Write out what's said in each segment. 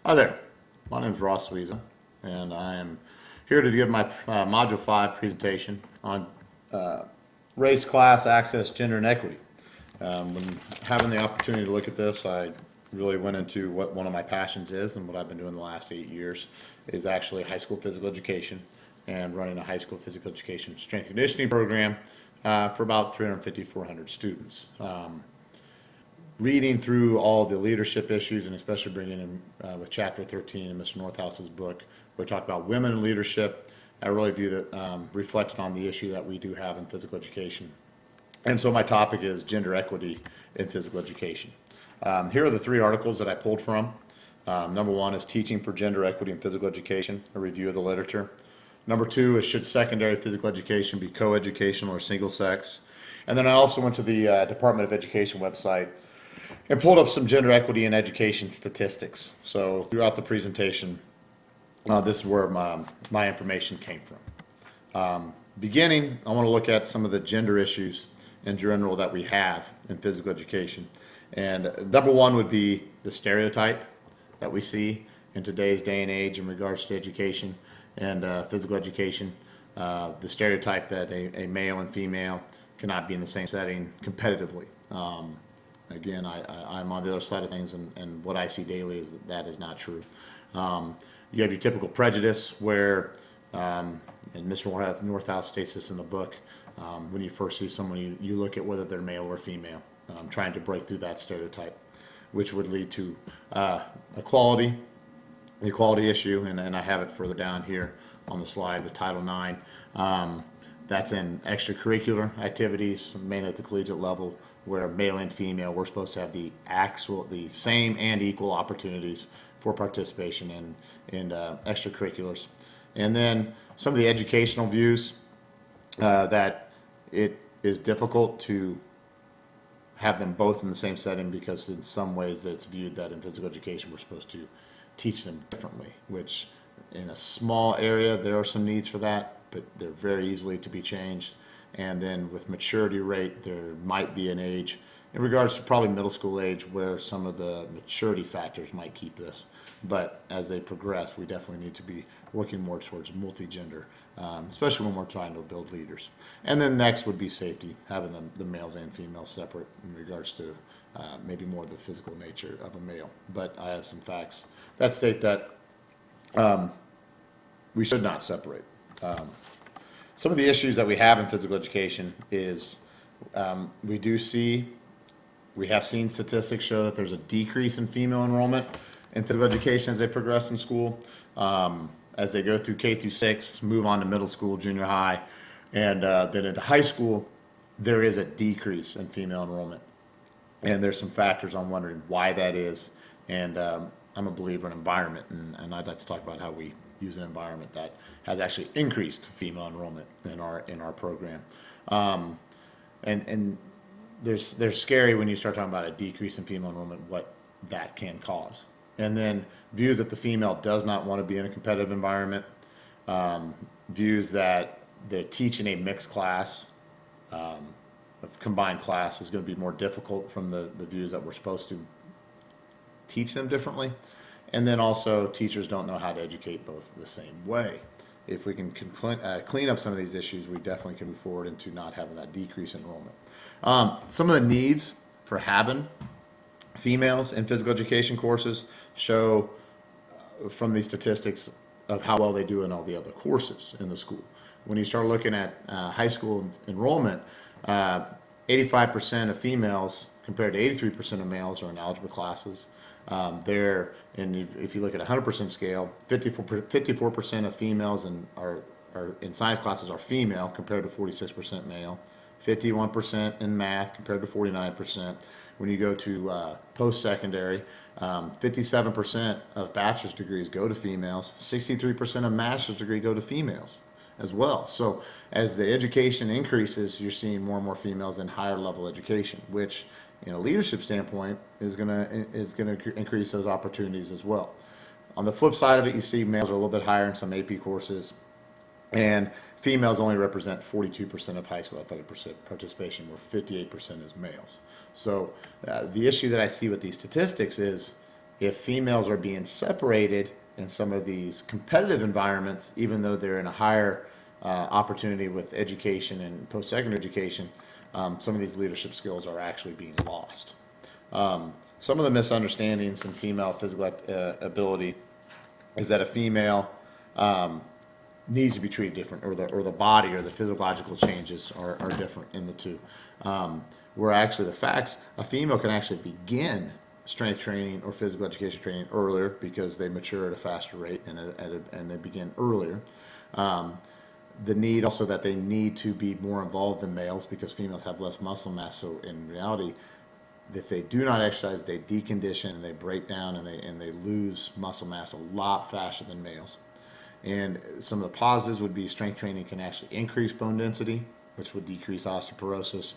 Hi there, my name is Fhsu, and I am here to give my Module 5 presentation on race, class, access, gender, and equity. When having the opportunity to look at this, I really went into what one of my passions is, and what I've been doing the last 8 years is actually high school physical education and running a high school physical education strength conditioning program for about 350, 400 students. Reading through all the leadership issues, and especially bringing in with Chapter 13 in Mr. Northhouse's book, where we talk about women in leadership, I really view that reflected on the issue that we do have in physical education. And so my topic is gender equity in physical education. Here are the 3 articles that I pulled from. Number 1 is Teaching for Gender Equity in Physical Education, a review of the literature. Number 2 is Should Secondary Physical Education be Co-educational or single sex? And then I also went to the Department of Education website and pulled up some gender equity in education statistics. So throughout the presentation, this is where my information came from. Beginning, I want to look at some of the gender issues in general that we have in physical education. And number 1 would be the stereotype that we see in today's day and age in regards to education and physical education. The stereotype that a male and female cannot be in the same setting competitively. Again, I'm on the other side of things, and what I see daily is that is not true. You have your typical prejudice where, and Mr. Northouse states this in the book, when you first see someone, you look at whether they're male or female, trying to break through that stereotype, which would lead to the equality issue, and I have it further down here on the slide with Title IX. That's in extracurricular activities, mainly at the collegiate level, where male and female, we're supposed to have the same and equal opportunities for participation in extracurriculars. And then some of the educational views that it is difficult to have them both in the same setting, because in some ways it's viewed that in physical education we're supposed to teach them differently, which in a small area there are some needs for that, but they're very easily to be changed. And then with maturity rate, there might be an age in regards to probably middle school age where some of the maturity factors might keep this. But as they progress, we definitely need to be working more towards multi-gender, especially when we're trying to build leaders. And then next would be safety, having the males and females separate in regards to maybe more the physical nature of a male. But I have some facts that state that we should not separate. Some of the issues that we have in physical education is we have seen statistics show that there's a decrease in female enrollment in physical education as they progress in school, as they go through K through 6, move on to middle school, junior high, and then into high school, there is a decrease in female enrollment. And there's some factors on wondering why that is, and I'm a believer in environment, and I'd like to talk about how we use an environment that has actually increased female enrollment in our program. And there's scary when you start talking about a decrease in female enrollment, what that can cause. And then views that the female does not want to be in a competitive environment, views that they're teaching a mixed class, a combined class is going to be more difficult from the views that we're supposed to teach them differently. And then also teachers don't know how to educate both the same way. If we can clean up some of these issues, we definitely can move forward into not having that decrease in enrollment. Some of the needs for having females in physical education courses show from these statistics of how well they do in all the other courses in the school. When you start looking at high school enrollment, 85% of females compared to 83% of males are in algebra classes. If you look at a 100% scale, 54% of females are in science classes are female compared to 46% male, 51% in math compared to 49%. When you go to post-secondary, 57% of bachelor's degrees go to females, 63% of master's degree go to females as well. So as the education increases, you're seeing more and more females in higher level education, which in a leadership standpoint is going to increase those opportunities as well. On the flip side of it, you see males are a little bit higher in some AP courses, and females only represent 42% of high school athletic participation, where 58% is males. So the issue that I see with these statistics is if females are being separated in some of these competitive environments, even though they're in a higher opportunity with education and post-secondary education, some of these leadership skills are actually being lost. Some of the misunderstandings in female physical ability is that a female needs to be treated different, or the body or the physiological changes are different in the two. Where actually the facts, a female can actually begin strength training or physical education training earlier because they mature at a faster rate and they begin earlier. The need also that they need to be more involved than males because females have less muscle mass. So in reality, if they do not exercise, they decondition and they break down and they lose muscle mass a lot faster than males. And some of the positives would be strength training can actually increase bone density, which would decrease osteoporosis.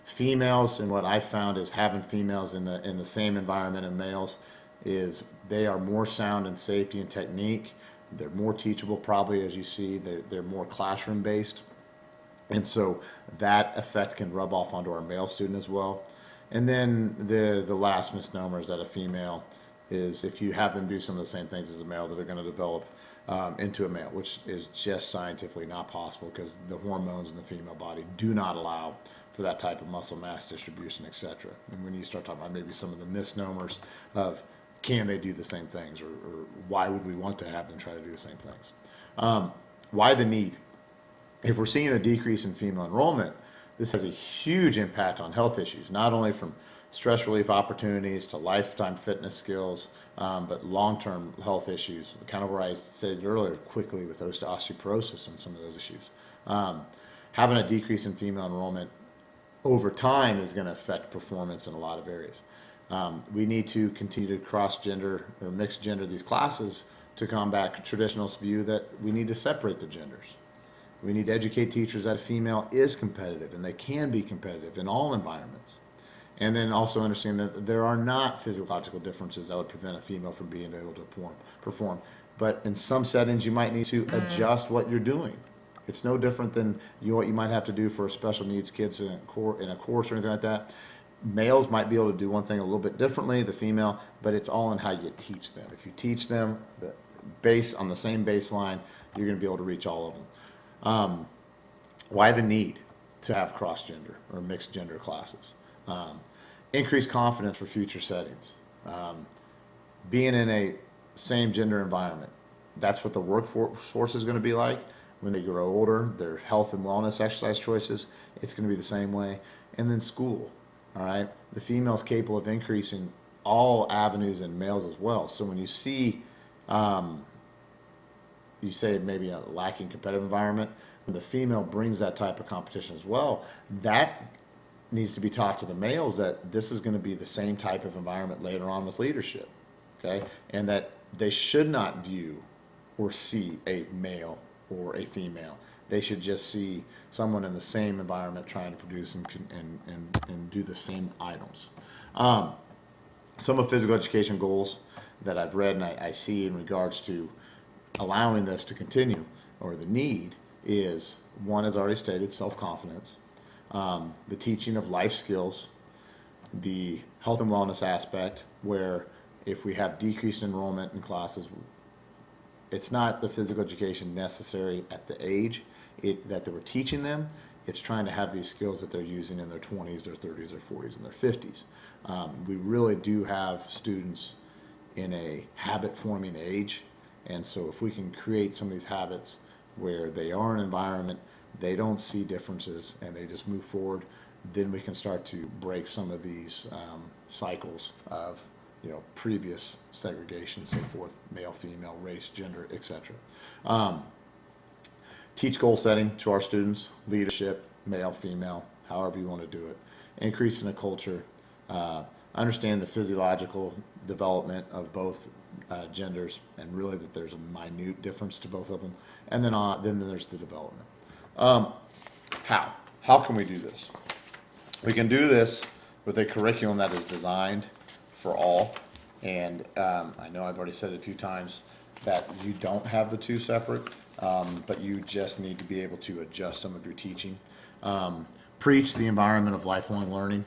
Females, and what I found is having females in the same environment as males is they are more sound in safety and technique. They're more teachable, probably, as you see. They're more classroom based, and so that effect can rub off onto our male student as well. And then the last misnomer is that a female is, if you have them do some of the same things as a male, that they're going to develop into a male, which is just scientifically not possible because the hormones in the female body do not allow for that type of muscle mass distribution, etc. And when you start talking about maybe some of the misnomers of can they do the same things, or why would we want to have them try to do the same things? Why the need? If we're seeing a decrease in female enrollment, this has a huge impact on health issues, not only from stress relief opportunities to lifetime fitness skills, but long-term health issues, kind of where I said earlier quickly with osteoporosis and some of those issues. Having a decrease in female enrollment over time is going to affect performance in a lot of areas. We need to continue to cross-gender or mix-gender these classes to combat traditional view that we need to separate the genders. We need to educate teachers that a female is competitive and they can be competitive in all environments. And then also understand that there are not physiological differences that would prevent a female from being able to perform. But in some settings, you might need to adjust what you're doing. It's no different than what you might have to do for special needs kids in a course or anything like that. Males might be able to do one thing a little bit differently, the female, but it's all in how you teach them. If you teach them based on the same baseline, you're going to be able to reach all of them. Why the need to have cross-gender or mixed-gender classes? Increased confidence for future settings. Being in a same-gender environment, that's what the workforce is going to be like. When they grow older, their health and wellness exercise choices, it's going to be the same way. And then school, all right? The female's capable of increasing all avenues in males as well. So when you see, you say maybe a lacking competitive environment, when the female brings that type of competition as well, that needs to be taught to the males that this is going to be the same type of environment later on with leadership, okay? And that they should not view or see a male or a female. They should just see someone in the same environment trying to produce and do the same items. Some of physical education goals that I've read and I see in regards to allowing this to continue, or the need, is one, as already stated, self-confidence, the teaching of life skills, the health and wellness aspect, where if we have decreased enrollment in classes, it's not the physical education necessary at the age that they were teaching them. It's trying to have these skills that they're using in their 20s, their 30s, their 40s, and their 50s. We really do have students in a habit-forming age, and so if we can create some of these habits where they are in an environment, they don't see differences, and they just move forward, then we can start to break some of these cycles of previous segregation, so forth, male, female, race, gender, etc. Teach goal setting to our students, leadership, male, female, however you want to do it. Increase in the culture, understand the physiological development of both genders, and really that there's a minute difference to both of them. And then there's the development. How can we do this? We can do this with a curriculum that is designed for all, and I know I've already said it a few times that you don't have the two separate, but you just need to be able to adjust some of your teaching. Preach the environment of lifelong learning,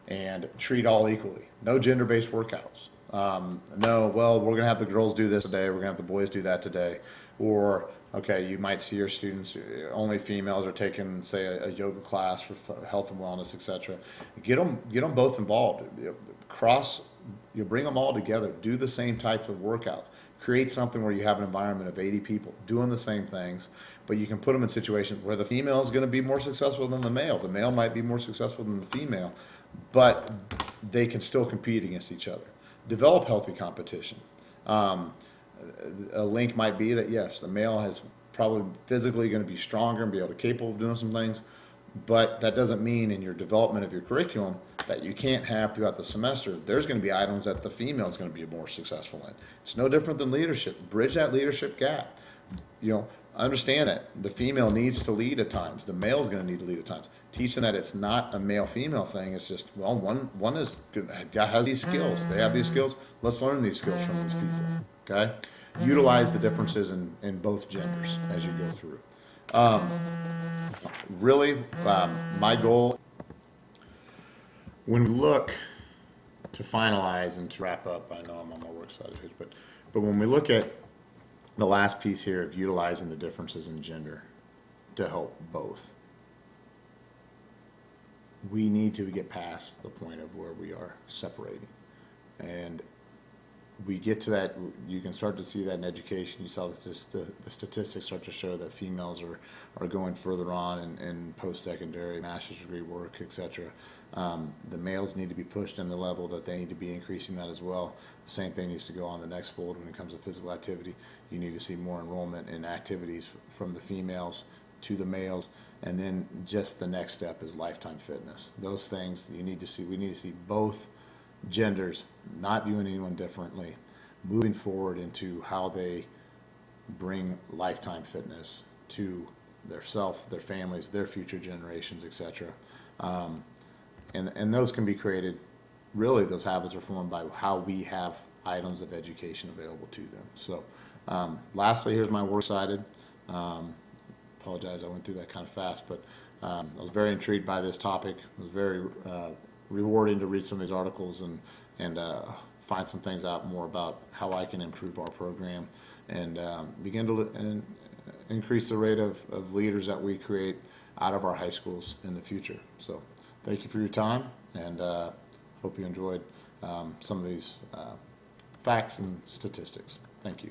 and treat all equally. No gender-based workouts. No, well, we're gonna have the girls do this today, we're gonna have the boys do that today. Or, okay, you might see your students, only females are taking, say, a yoga class for health and wellness, et cetera. Get them both involved. Cross, you bring them all together, do the same types of workouts. Create something where you have an environment of 80 people doing the same things, but you can put them in situations where the female is gonna be more successful than the male. The male might be more successful than the female, but they can still compete against each other. Develop healthy competition. A link might be that yes, the male is probably physically going to be stronger and be able to capable of doing some things, but that doesn't mean in your development of your curriculum that you can't have throughout the semester. There's going to be items that the female is going to be more successful in. It's no different than leadership. Bridge that leadership gap. Understand that the female needs to lead at times. The male is going to need to lead at times. Teach them that it's not a male-female thing. It's just, well, one is good, has these skills. They have these skills. Let's learn these skills from these people. Okay? Utilize the differences in both genders as you go through. Really, my goal, when we look to finalize and to wrap up, I know I'm on my work side of it, but when we look at the last piece here of utilizing the differences in gender to help both, we need to get past the point of where we are separating. And we get to that, you can start to see that in education. You saw the statistics start to show that females are going further on in post-secondary, master's degree work, etc. The males need to be pushed in the level that they need to be increasing that as well. The same thing needs to go on the next fold when it comes to physical activity. You need to see more enrollment in activities from the females to the males. And then just the next step is lifetime fitness. Those things you need to see, we need to see both genders not viewing anyone differently, moving forward into how they bring lifetime fitness to their self, their families, their future generations, etc. And those can be created, really those habits are formed by how we have items of education available to them. So lastly, here's my works cited. Apologize, I went through that kind of fast, but I was very intrigued by this topic. It was very rewarding to read some of these articles and find some things out more about how I can improve our program and begin to increase the rate of leaders that we create out of our high schools in the future. So thank you for your time, and hope you enjoyed some of these facts and statistics. Thank you.